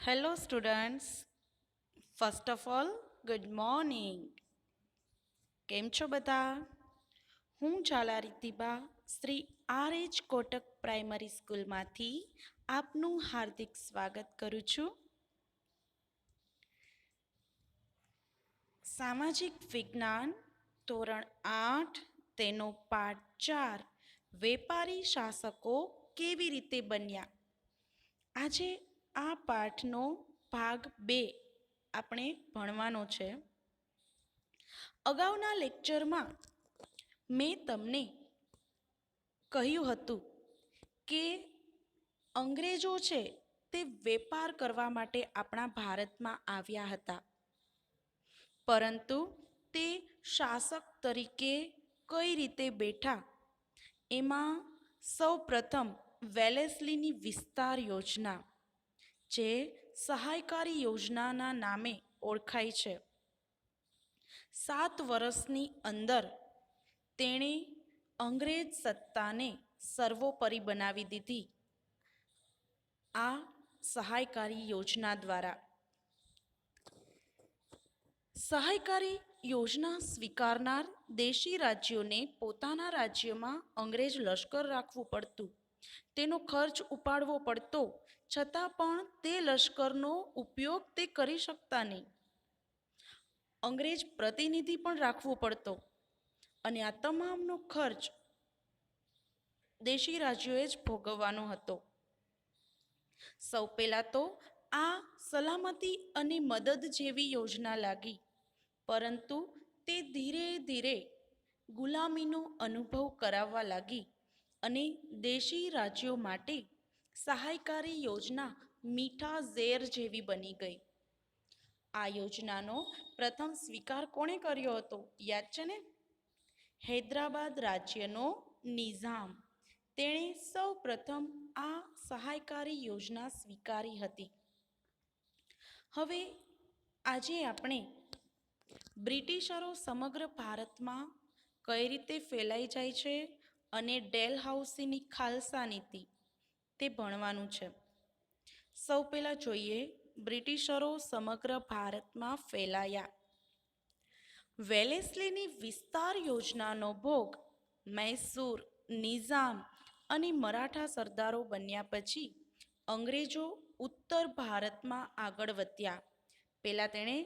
Hello, students. First of all, good morning. કેમ છો બધા? હું ઝાલા રીતિબા શ્રી RH કોટક પ્રાઇમરી સ્કૂલમાંથી આપનું હાર્દિક સ્વાગત કરું છું. સામાજિક વિજ્ઞાન ધોરણ 8 તેનો પાઠ 4 વેપારી શાસકો કેવી રીતે બન્યા. આજે આ પાઠનો ભાગ 2 આપણે ભણવાનો છે. અગાઉના લેક્ચરમાં મેં તમને કહ્યું હતું કે અંગ્રેજો છે તે વેપાર કરવા માટે આપણા ભારતમાં આવ્યા હતા, પરંતુ તે શાસક તરીકે કઈ રીતે બેઠા એમાં સૌ પ્રથમ વેલેસ્લીની વિસ્તાર યોજના, જે સહાયકારી યોજનાના નામે ઓળખાય છે, 7 વર્ષની અંદર તેણે અંગ્રેજ સત્તાને સર્વોપરી બનાવી દીધી. આ સહાયકારી યોજના દ્વારા સહાયકારી યોજના સ્વીકારનાર દેશી રાજ્યોને પોતાના રાજ્યમાં અંગ્રેજ લશ્કર રાખવું પડતું, તેનો ખર્ચ ઉપાડવો પડતો, છતાં પણ તે લશ્કરનો ઉપયોગ તે કરી શકતા નહીં. અંગ્રેજ પ્રતિનિધિ પણ રાખવો પડતો અને આ તમામનો ખર્ચ દેશી રાજ્યોએ જ ભોગવવાનો હતો. સૌ પહેલાં તો આ સલામતી અને મદદ જેવી યોજના લાગી, પરંતુ તે ધીરે ધીરે ગુલામીનો અનુભવ કરાવવા લાગી અને દેશી રાજ્યો માટે સહાયકારી યોજના મીઠા ઝેર જેવી બની ગઈ. આ યોજનાનો પ્રથમ સ્વીકાર કોણે કર્યો હતો? યાદ છે ને? હૈદરાબાદ રાજ્યનો નિઝામ. તેણે સૌ પ્રથમ આ સહાયકારી યોજના સ્વીકારી હતી. હવે આજે આપણે બ્રિટિશરો સમગ્ર ભારતમાં કઈ રીતે ફેલાઈ જાય છે અને ડેલહાઉસીની ખાલસા નીતિ તે ભણવાનું છે. સૌ પહેલાં જોઈએ બ્રિટિશરો સમગ્ર ભારતમાં ફેલાયા. વેલેસ્લીની વિસ્તાર યોજનાનો ભોગ મૈસૂર, નિઝામ અને મરાઠા સરદારો બન્યા પછી અંગ્રેજો ઉત્તર ભારતમાં આગળ વધ્યા. પહેલાં તેણે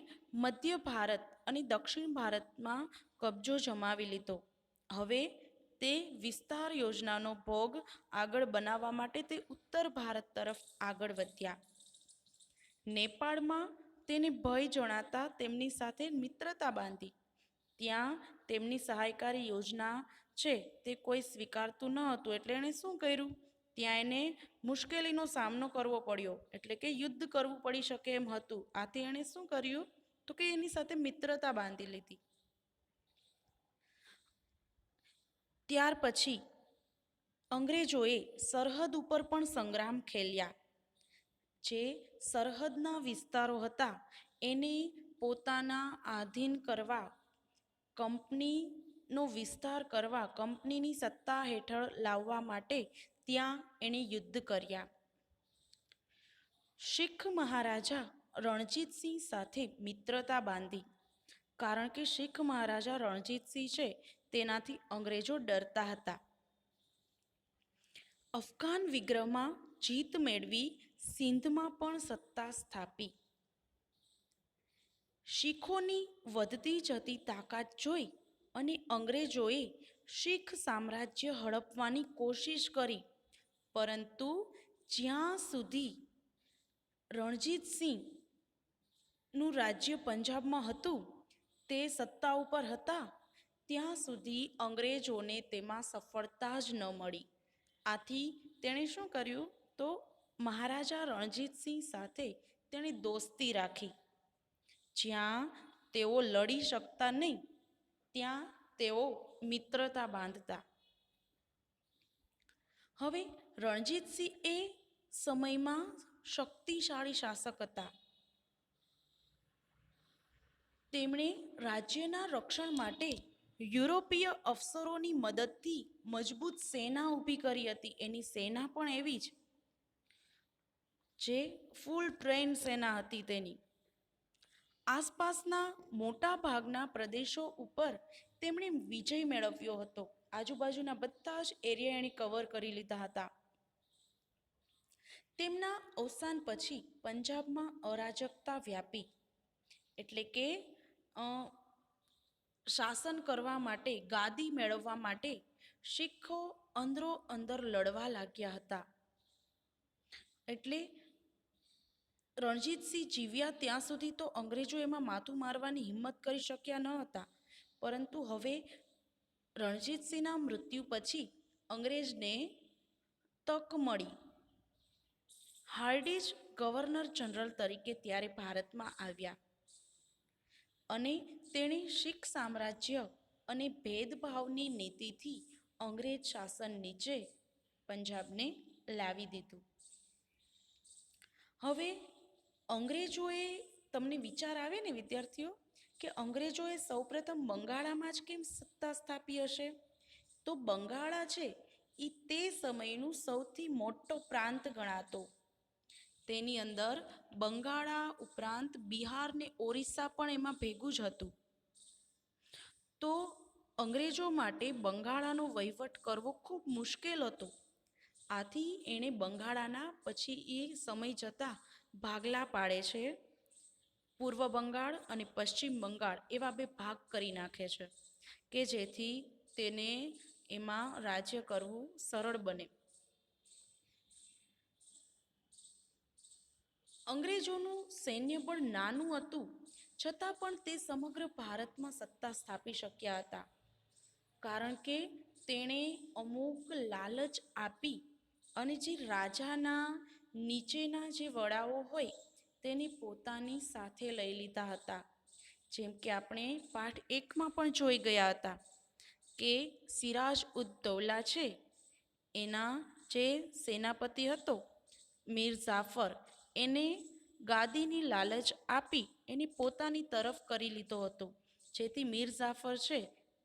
મધ્ય ભારત અને દક્ષિણ ભારતમાં કબજો જમાવી લીધો. હવે તે વિસ્તાર યોજનાનો ભોગ આગળ બનાવવા માટે તે ઉત્તર ભારત તરફ આગળ વધ્યા. નેપાળમાં તેને ભય જણાતા તેમની સાથે મિત્રતા બાંધી. ત્યાં તેમની સહાયકારી યોજના છે તે કોઈ સ્વીકારતું ન હતું, એટલે એણે શું કર્યું? ત્યાં એને મુશ્કેલીનો સામનો કરવો પડ્યો, એટલે કે યુદ્ધ કરવું પડી શકે એમ હતું. આથી એણે શું કર્યું તો કે એની સાથે મિત્રતા બાંધી લીધી. ત્યાર પછી અંગ્રેજોએ સરહદ ઉપર પણ સંગ્રામ ખેલ્યા. જે સરહદના વિસ્તારો હતા એને પોતાના આધીન કરવા, કંપનીનો વિસ્તાર કરવા, કંપનીની સત્તા હેઠળ લાવવા માટે ત્યાં એણે યુદ્ધ કર્યા. શીખ મહારાજા રણજીતસિંહ સાથે મિત્રતા બાંધી, કારણ કે શીખ મહારાજા રણજીતસિંહ છે તેનાથી અંગ્રેજો ડરતા હતા. અફઘાન વિગ્રહમાં જીત મેળવી સિંધમાં પણ સત્તા સ્થાપી. શીખોની વધતી જતી તાકાત જોઈ અને અંગ્રેજોએ શીખ સામ્રાજ્ય હડપવાની કોશિશ કરી, પરંતુ જ્યાં સુધી રણજીતસિંહનું રાજ્ય પંજાબમાં હતું, તે સત્તા ઉપર હતા, ત્યાં સુધી અંગ્રેજોને તેમાં સફળતા જ ન મળી. આથી તેણે શું કર્યું તો મહારાજા રણજીતસિંહ સાથે તેણે દોસ્તી રાખી. જ્યાં તેઓ લડી શકતા નહીં ત્યાં તેઓ મિત્રતા બાંધતા. હવે રણજીતસિંહ એ સમયમાં શક્તિશાળી શાસક હતા. તેમણે રાજ્યના રક્ષણ માટે યુરોપીય અફસરોની મદદથી મજબૂત સેના ઊભી કરી હતી. એની સેના પણ એવી જ જે ફૂલ ટ્રેન સેના હતી તેની. આસપાસના મોટા ભાગના પ્રદેશો ઉપર તેમણે વિજય મેળવ્યો હતો. આજુબાજુના બધા જ એરિયા એણે કવર કરી લીધા હતા. તેમના અવસાન પછી પંજાબમાં અરાજકતા વ્યાપી, એટલે કે શાસન કરવા માટે, ગાદી મેળવવા માટે શીખો અંદરો અંદર લડવા લાગ્યા હતા. એટલે રણજીતસિંહ જીવ્યા ત્યાં સુધી તો અંગ્રેજો એમાં માથું મારવાની હિંમત કરી શક્યા ન હતા. પરંતુ હવે રણજીતસિંહના મૃત્યુ પછી અંગ્રેજને તક મળી. હાર્ડિજ ગવર્નર જનરલ તરીકે ત્યારે ભારતમાં આવ્યા અને તેણે શીખ સામ્રાજ્ય અને ભેદભાવની નીતિથી અંગ્રેજ શાસન નીચે પંજાબને લાવી દીધું. હવે અંગ્રેજોએ, તમને વિચાર આવે ને વિદ્યાર્થીઓ, કે અંગ્રેજોએ સૌપ્રથમ બંગાળામાં જ કેમ સત્તા સ્થાપી હશે? તો બંગાળા છે એ તે સમયનું સૌથી મોટો પ્રાંત ગણાતો. તેની અંદર બંગાળા ઉપરાંત બિહાર ને ઓરિસ્સા પણ એમાં ભેગું જ હતું. તો અંગ્રેજો માટે બંગાળાનો વહીવટ કરવો ખૂબ મુશ્કેલ હતો. આથી એણે બંગાળાના પછી એ સમય જતાં ભાગલા પાડે છે. પૂર્વ બંગાળ અને પશ્ચિમ બંગાળ એવા બે ભાગ કરી નાખે છે કે જેથી તેને એમાં રાજ્ય કરવું સરળ બને. અંગ્રેજોનું સૈન્ય બળ નાનું હતું, છતાં પણ તે સમગ્ર ભારતમાં સત્તા સ્થાપી શક્યા હતા. કારણ કે તેણે અમુક લાલચ આપી અને જે રાજાના નીચેના જે વડાઓ હોય તેને પોતાની સાથે લઈ લીધા હતા. જેમ કે આપણે પાઠ 1માં પણ જોઈ ગયા હતા કે સિરાજ ઉદ દૌલા છે, એના જે સેનાપતિ હતો મીર જાફર, એને ગાદીની લાલચ આપી એને પોતાની તરફ કરી લીધો હતો, જેથી મીર જાફર છે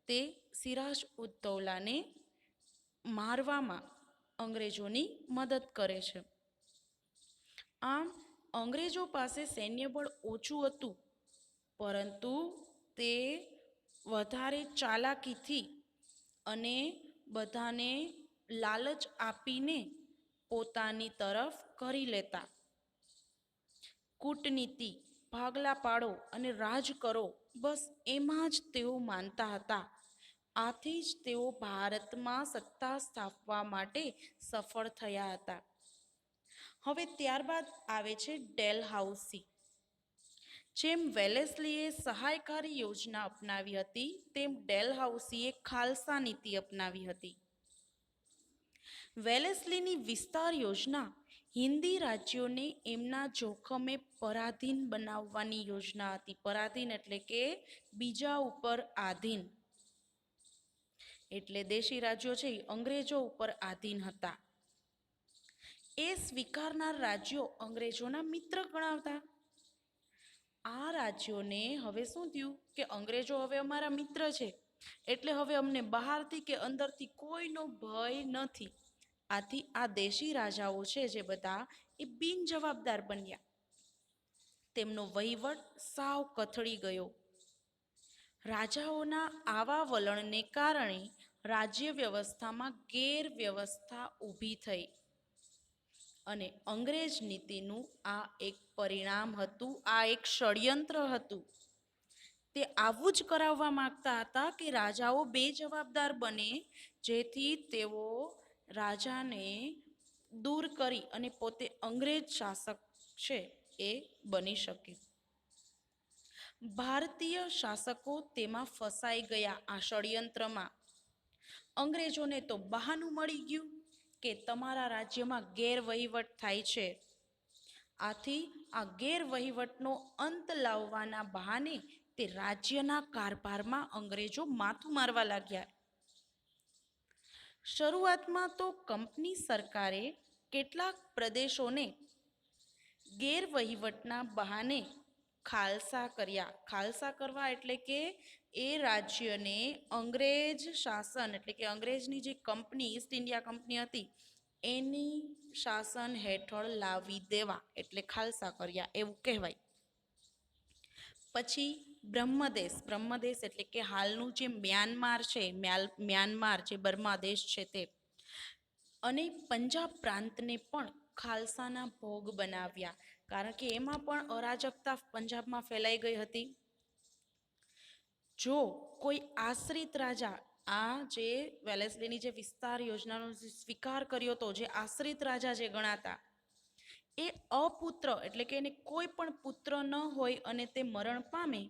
તે સિરાજ ઉદ દૌલાને મારવામાં અંગ્રેજોની મદદ કરે છે. આમ અંગ્રેજો પાસે સૈન્ય બળ ઓછું હતું, પરંતુ તે વધારે ચાલાકીથી અને બધાને લાલચ આપીને પોતાની તરફ કરી લેતા. કૂટનીતિ, ભાગલા પાડો અને રાજ કરો, બસ એમાં જ તેઓ માનતા હતા. આથી જ તેઓ ભારતમાં સત્તા સ્થાપવા માટે સફળ થયા હતા. હવે ત્યારબાદ આવે છે ડેલહાઉસી. જેમ વેલેસ્લીએ સહાયકારી યોજના અપનાવી હતી, તેમ ડેલહાઉસીએ ખાલસા નીતિ અપનાવી હતી. વેલેસ્લીની વિસ્તાર યોજના હિન્દી રાજ્યોને એમના જોખમે પરાધીન બનાવવાની યોજના હતી. પરાધીન એટલે કે બીજા ઉપર આધીન, એટલે દેશી રાજ્યો છે એ અંગ્રેજો ઉપર આધીન હતા. એ સ્વીકારનાર રાજ્યો અંગ્રેજોના મિત્ર ગણાવતા. આ રાજ્યોને હવે શું થયું કે અંગ્રેજો હવે અમારા મિત્ર છે, એટલે હવે અમને બહારથી કે અંદરથી કોઈનો ભય નથી. આથી આ દેશી રાજાઓ છે જે બધા એ બિનજવાબદાર બન્યા. તેમનો વહીવટ સાવ કથળી ગયો. રાજાઓના આવા વલણને કારણે રાજ્ય વ્યવસ્થામાં ગેરવ્યવસ્થા ઊભી થઈ અને અંગ્રેજ નીતિનું આ એક પરિણામ હતું, આ એક ષડયંત્ર હતું. તે આવું જ કરાવવા માંગતા હતા કે રાજાઓ બેજવાબદાર બને, જેથી તેઓ રાજાને દૂર કરી અને પોતે અંગ્રેજ શાસક છે એ બની શકે. ભારતીય શાસકો તેમાં ફસાઈ ગયા આ ષડયંત્રમાં. અંગ્રેજોને તો બહાનું મળી ગયું કે તમારા રાજ્યમાં ગેરવહીવટ થાય છે. આથી આ ગેરવહીવટનો અંત લાવવાના બહાને તે રાજ્યના કારભારમાં અંગ્રેજો માથું મારવા લાગ્યા. શરૂઆતમાં તો કંપની સરકારે કેટલાક પ્રદેશોને ગેરવહીવટના બહાને ખાલસા કર્યા. ખાલસા કરવા એટલે કે એ રાજ્યને અંગ્રેજ શાસન એટલે કે અંગ્રેજની જે કંપની ઈસ્ટ ઇન્ડિયા કંપની હતી એની શાસન હેઠળ લાવી દેવા એટલે ખાલસા કર્યા એવું કહેવાય. પછી બ્રહ્મદેશ એટલે કે હાલનું જે મ્યાનમાર છે, મ્યાનમાર જે બર્મા દેશ છે તે, અને પંજાબ પ્રાંતને પણ ખાલસાના ભોગ બનાવ્યા, કારણ કે એમાં પણ અરાજકતા પંજાબમાં ફેલાઈ ગઈ હતી. જો કોઈ આશ્રિત રાજા, આ જે વેલેસ્લીની જે વિસ્તાર યોજનાનો સ્વીકાર કર્યો હતો, જે આશ્રિત રાજા જે ગણાતા, એ અપુત્ર એટલે કે એને કોઈ પણ પુત્ર ન હોય અને તે મરણ પામે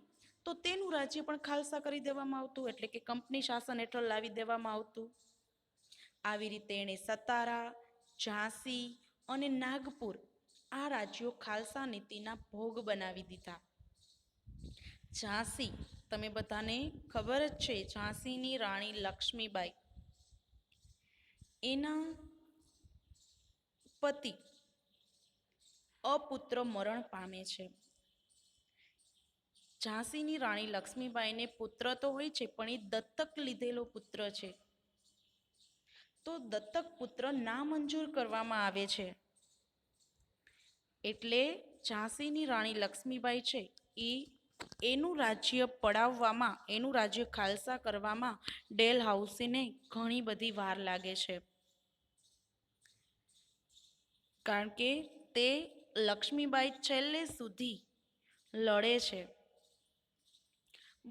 તો તેનું રાજ્ય પણ ખાલસા કરી દેવામાં આવતું, એટલે કે કંપની શાસન હેઠળ લાવી દેવામાં આવતું. આવી રીતે એણે સતારા, ઝાંસી અને નાગપુર આ રાજ્યો ખાલસા નીતિના ભોગ બનાવી દીધા. ઝાંસી તમે બધાને ખબર જ છે, ઝાંસીની રાણી લક્ષ્મીબાઈ, એના પતિ અપુત્ર મરણ પામે છે. ઝાંસીની રાણી લક્ષ્મીબાઈને પુત્ર તો હોય છે, પણ એ દત્તક લીધેલો પુત્ર છે. તો દત્તક પુત્ર નામંજૂર કરવામાં આવે છે. એટલે ઝાંસીની રાણી લક્ષ્મીબાઈ છે એ એનું રાજ્ય પડાવવામાં, એનું રાજ્ય ખાલસા કરવામાં ડેલહાઉસીને ઘણી બધી વાર લાગે છે, કારણ કે તે લક્ષ્મીબાઈ છેલ્લે સુધી લડે છે.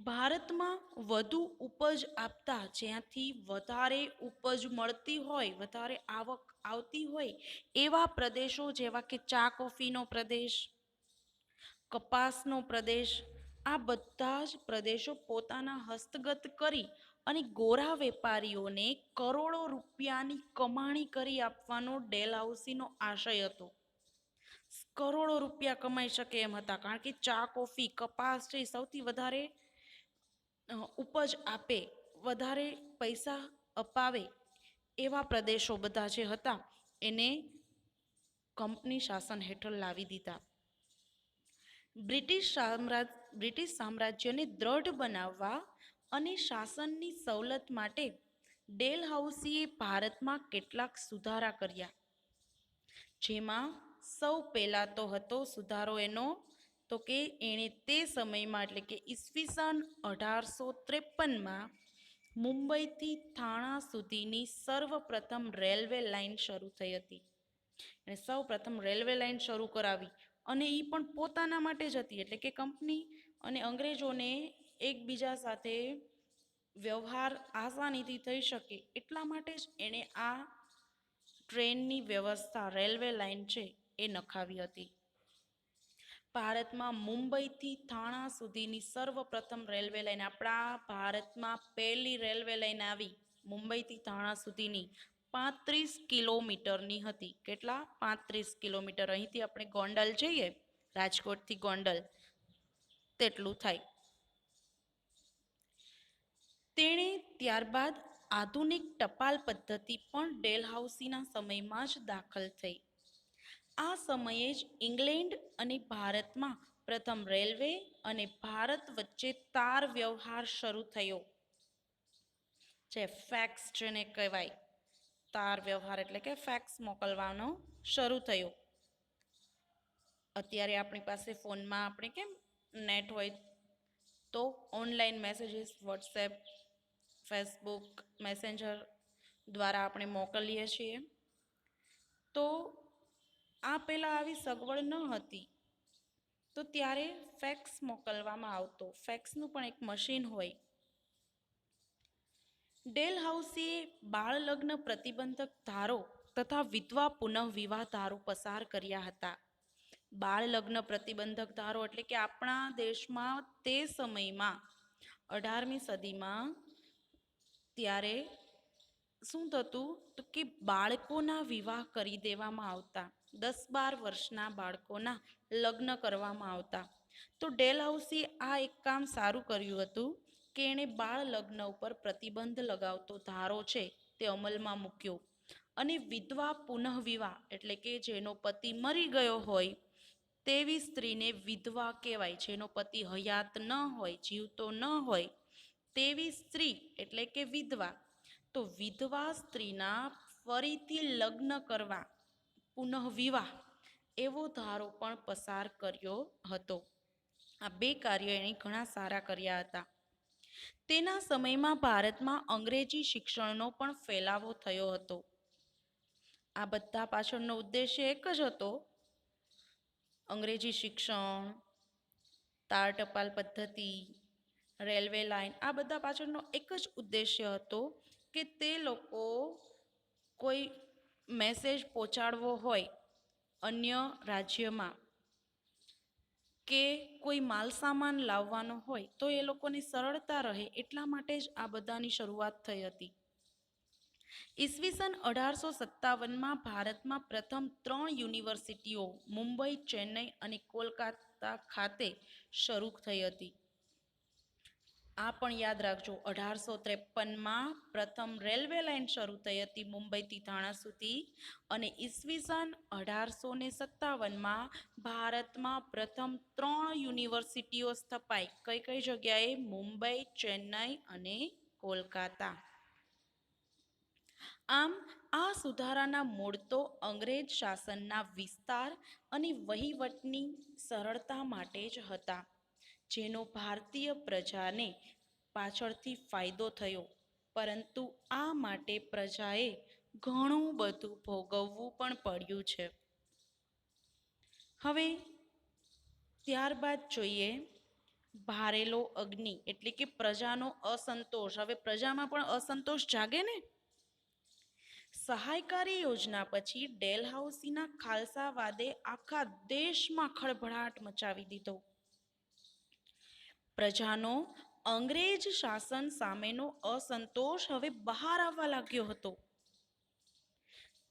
ભારતમાં વધુ ઉપજ આપતા, જ્યાંથી વધારે ઉપજ મળતી હોય, વધારે આવક આવતી હોય એવા પ્રદેશો જેવા કે ચા કોફીનો પ્રદેશ, કપાસનો પ્રદેશ, આ બધા જ પ્રદેશો પોતાના હસ્તગત કરી અને ગોરા વેપારીઓને કરોડો રૂપિયાની કમાણી કરી આપવાનો ડેલહાઉસીનો આશય હતો. કરોડો રૂપિયા કમાઈ શકે એમ હતા, કારણ કે ચા કોફી કપાસ છે સૌથી વધારે ઉપજ આપે, વધારે પૈસા અપાવે એવા પ્રદેશો બધા જે હતા એને કંપની શાસન હેઠળ લાવી દીધા. બ્રિટિશ સામ્રાજ્યને દ્રઢ બનાવવા અને શાસનની સવલત માટે ડેલહાઉસીએ ભારતમાં કેટલાક સુધારા કર્યા, જેમાં સૌ પહેલા તો હતો સુધારો એનો તો કે એણે તે સમયમાં એટલે કે ઈસવીસન 1853માં મુંબઈથી થાણા સુધીની સર્વપ્રથમ રેલવે લાઇન શરૂ થઈ હતી. એણે સૌ પ્રથમ રેલવે લાઇન શરૂ કરાવી, અને એ પણ પોતાના માટે જ હતી, એટલે કે કંપની અને અંગ્રેજોને એકબીજા સાથે વ્યવહાર આસાનીથી થઈ શકે એટલા માટે જ એણે આ ટ્રેનની વ્યવસ્થા, રેલવે લાઇન છે એ નખાવી હતી. ભારતમાં મુંબઈથી થાણા સુધીની સર્વપ્રથમ રેલવે લાઇન, આપણા ભારતમાં પહેલી રેલવે લાઇન આવી મુંબઈથી થાણા સુધીની 35 કિલોમીટરની હતી. કેટલા? 35 કિલોમીટર. અહીંથી આપણે ગોંડલ જઈએ, રાજકોટથી ગોંડલ તેટલું થાય. તેણે ત્યારબાદ આધુનિક ટપાલ પદ્ધતિ પણ ડેલહાઉસીના સમયમાં જ દાખલ થઈ. આ સમયે જ ઇંગ્લેન્ડ અને ભારતમાં પ્રથમ રેલવે અને ભારત વચ્ચે તાર વ્યવહાર શરૂ થયો, જે ફેક્સ જેને કહેવાય, તાર વ્યવહાર એટલે કે ફેક્સ મોકલવાનો શરૂ થયો. અત્યારે આપણી પાસે ફોનમાં આપણે કેમ નેટ હોય તો online messages WhatsApp, Facebook, messenger દ્વારા આપણે મોકલીએ છીએ. તો આ પહેલાં આવી સગવડ ન હતી, તો ત્યારે ફેક્સ મોકલવામાં આવતો. ફેક્સનું પણ એક મશીન હોય. ડેલહાઉસીએ બાળ લગ્ન પ્રતિબંધક ધારો તથા વિધવા પુનઃવિવાહ ધારો પસાર કર્યા હતા. બાળ લગ્ન પ્રતિબંધક ધારો એટલે કે આપણા દેશમાં તે સમયમાં 18મી સદીમાં ત્યારે શું થતું તો કે બાળકોના વિવાહ કરી દેવામાં આવતા, 10-12 વર્ષના બાળકોના લગ્ન કરવામાં આવતા. તો ડેલહાઉસીએ આ એક કામ સારું કર્યું હતું કે એણે બાળ લગ્ન ઉપર પ્રતિબંધ લગાવતો ધારો છે તે અમલમાં મૂક્યો, અને વિધવા પુનઃવિવાહ એટલે કે જેનો પતિ મરી ગયો હોય તેવી સ્ત્રીને વિધવા કહેવાય. જેનો પતિ હયાત ન હોય, જીવતો ન હોય તેવી સ્ત્રી એટલે કે વિધવા. તો વિધવા સ્ત્રીના ફરીથી લગ્ન કરવા પુનઃવિવાહ એવો ધારો પણ પસાર કર્યો હતો. આ બે કાર્યો એણે ઘણા સારા કર્યા હતા. તેના સમયમાં ભારતમાં અંગ્રેજી શિક્ષણનો પણ ફેલાવો થયો હતો. આ બધા પાછળનો ઉદ્દેશ્ય એક જ હતો, અંગ્રેજી શિક્ષણ, તાર ટપાલ પદ્ધતિ, રેલવે લાઇન, આ બધા પાછળનો એક જ ઉદ્દેશ્ય હતો કે તે લોકો કોઈ મેસેજ પહોંચાડવો હોય અન્ય રાજ્યમાં કે કોઈ માલસામાન લાવવાનો હોય તો એ લોકોની સરળતા રહે એટલા માટે જ આ બધાની શરૂઆત થઈ હતી. ઈસવીસન 1857માં ભારતમાં પ્રથમ 3 યુનિવર્સિટીઓ મુંબઈ, ચેન્નઈ અને કોલકાતા ખાતે શરૂ થઈ હતી. આ પણ યાદ રાખજો, 1853માં પ્રથમ રેલવે લાઇન શરૂ થઈ હતી મુંબઈથી થાણા સુધી અને ઈસવીસન 1857માં ભારતમાં પ્રથમ 3 યુનિવર્સિટીઓ સ્થપાઈ. કઈ કઈ જગ્યાએ? મુંબઈ, ચેન્નઈ અને કોલકાતા. આમ આ સુધારાના મૂળ તો અંગ્રેજ શાસનના વિસ્તાર અને વહીવટની સરળતા માટે જ હતા, જેનો ભારતીય પ્રજાને પાછળથી ફાયદો થયો. પરંતુ આ માટે પ્રજાએ ઘણું બધું ભોગવવું પણ પડ્યું છે. હવે ત્યારબાદ જોઈએ ભારેલો અગ્નિ, એટલે કે પ્રજાનો અસંતોષ. હવે પ્રજામાં પણ અસંતોષ જાગે ને. સહાયકારી યોજના પછી ડેલહાઉસીના ખાલસાવાદે આખા દેશમાં ખળભળાટ મચાવી દીધો. પ્રજાનો અંગ્રેજ શાસન સામેનો અસંતોષ હવે બહાર આવવા લાગ્યો હતો.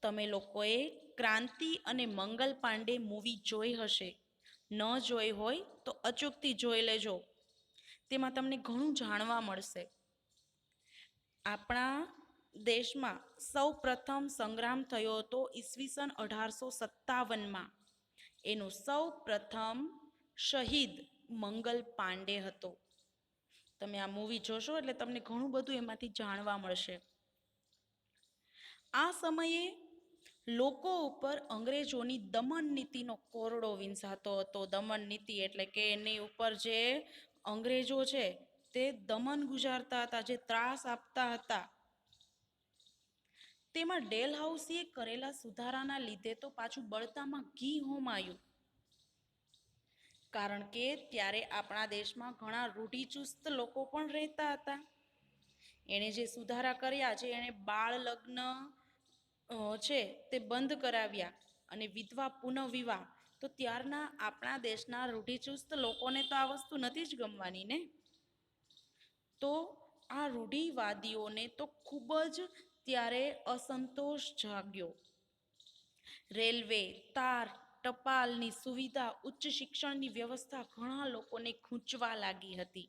તમે લોકોએ ક્રાંતિ અને મંગલ પાંડે મૂવી જોઈ હશે. ન જોઈ હોય તો અચૂકથી જોઈ લેજો, તેમાં તમને ઘણું જાણવા મળશે. આપણા દેશમાં સૌ પ્રથમ સંગ્રામ થયો હતો ઈસવીસન 1857માં. એનો સૌ પ્રથમ શહીદ મંગલ પાંડે હતો. તમે આ મૂવી જોશો એટલે તમને ઘણું બધું એમાંથી જાણવા મળશે. આ સમયે લોકો ઉપર અંગ્રેજોની દમન નીતિનો કોરડો વીંઝાતો હતો. દમન નીતિ એટલે કે એની ઉપર જે અંગ્રેજો છે તે દમન ગુજારતા હતા, જે ત્રાસ આપતા હતા. તેમાં ડેલહાઉસીએ કરેલા સુધારાના લીધે તો પાછું બળતામાં ઘી હોમાયું. કારણ કે ત્યારે આપણા દેશમાં ઘણા રૂઢિચુસ્ત લોકો પણ રહેતા હતા. એણે જે સુધારા કર્યા છે, એણે બાળ લગ્ન છે તે બંધ કરાવ્યા અને વિધવા પુનઃવિવાહ. તો ત્યારના આપણા દેશના રૂઢિચુસ્ત લોકોને તો આ વસ્તુ નથી જ ગમવાની ને. તો આ રૂઢિવાદીઓને તો ખૂબ જ ત્યારે અસંતોષ જાગ્યો. રેલવે, તાર, ટપાલની સુવિધા, ઉચ્ચ શિક્ષણની વ્યવસ્થા ઘણા લોકોને ખૂંચવા લાગી હતી.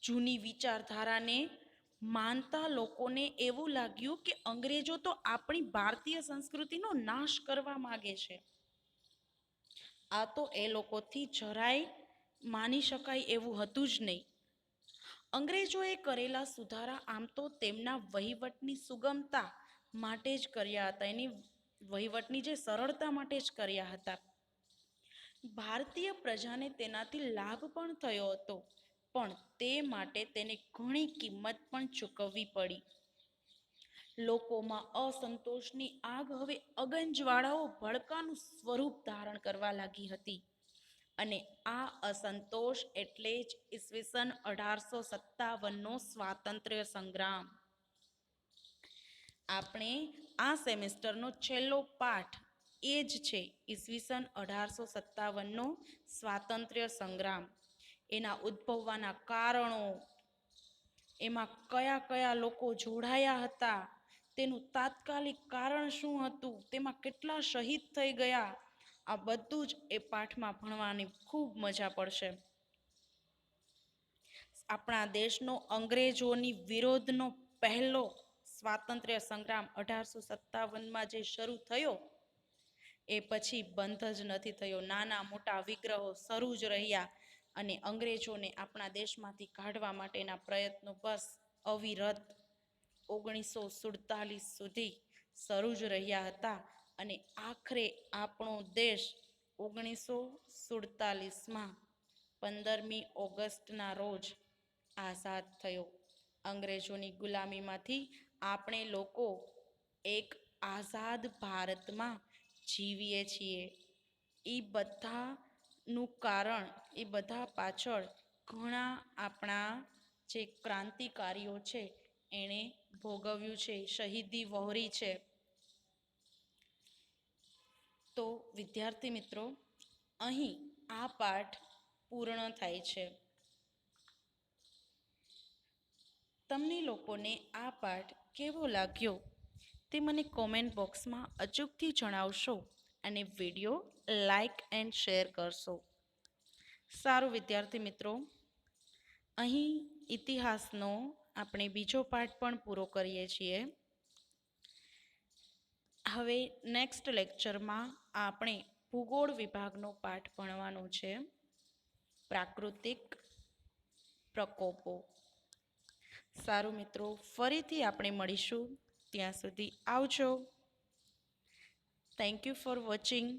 જૂની વિચારધારાને માનતા લોકોને એવું લાગ્યું કે અંગ્રેજો તો આપણી ભારતીય સંસ્કૃતિનો નાશ કરવા માંગે છે. આ તો એ લોકોથી જરાય માની શકાય એવું હતું જ નહીં. અંગ્રેજોએ કરેલા સુધારા આમ તો તેમના વહીવટની સુગમતા માટે જ કર્યા હતા, એની વહીવટની જે સરળતા માટે જ કર્યા હતા. ભારતીય પ્રજાને તેનાથી લાભ પણ થયો હતો, પણ તે માટે તેને ઘણી કિંમત પણ ચૂકવવી પડી. લોકોમાં અસંતોષની આગ હવે અગનજ્વાળાઓ ભડકાનું સ્વરૂપ ધારણ કરવા લાગી હતી અને આ અસંતોષ એટલે જ ઈસવીસન 1857નો સ્વાતંત્ર્ય સંગ્રામ. આપણે આ સેમેસ્ટરનો છેલ્લો પાઠ એ જ છે ઈસવીસન 1857નો સ્વાતંત્ર્ય સંગ્રામ. એના ઉદ્ભવવાના કારણો, એમાં કયા કયા લોકો જોડાયા હતા, તેનું તાત્કાલિક કારણ શું હતું, તેમાં કેટલા શહીદ થઈ ગયા, આ બધું જ એ પાઠમાં ભણવાની ખૂબ મજા પડશે. આપણા દેશનો અંગ્રેજોની વિરોધનો પહેલો સ્વાતંત્ર્ય સંગ્રામ 1857માં જે શરૂ થયો એ પછી બંધ જ નથી થયો. નાના મોટા વિગ્રહો શરૂ જ રહ્યા અને અંગ્રેજોને આપણા દેશમાંથી કાઢવા માટેના પ્રયત્નો બસ અવિરત 1947 સુધી શરૂ જ રહ્યા હતા અને આખરે આપણો દેશ 1947માં 15મી ઓગસ્ટના રોજ આઝાદ થયો. અંગ્રેજોની ગુલામીમાંથી આપણે લોકો એક આઝાદ ભારતમાં જીવીએ છીએ. એ બધાનું કારણ, એ બધા પાછળ ઘણા આપણા જે ક્રાંતિકારીઓ છે એણે ભોગવ્યું છે, શહીદી વહોરી છે. તો વિદ્યાર્થી મિત્રો, અહીં આ પાઠ પૂર્ણ થાય છે. તમને લોકોને આ પાઠ કેવો લાગ્યો તે મને કોમેન્ટ બોક્સમાં અચૂકથી જણાવશો અને વિડીયો લાઈક એન્ડ શેર કરશો. સારું વિદ્યાર્થી મિત્રો, અહીં ઇતિહાસનો આપણે બીજો પાઠ પણ પૂરો કરીએ છીએ. હવે નેક્સ્ટ લેક્ચરમાં આપણે ભૂગોળ વિભાગનો પાઠ ભણવાનો છે, પ્રાકૃતિક પ્રકોપો. સારું મિત્રો, ફરીથી આપણે મળીશું. ત્યાં સુધી આવજો. Thank you for watching.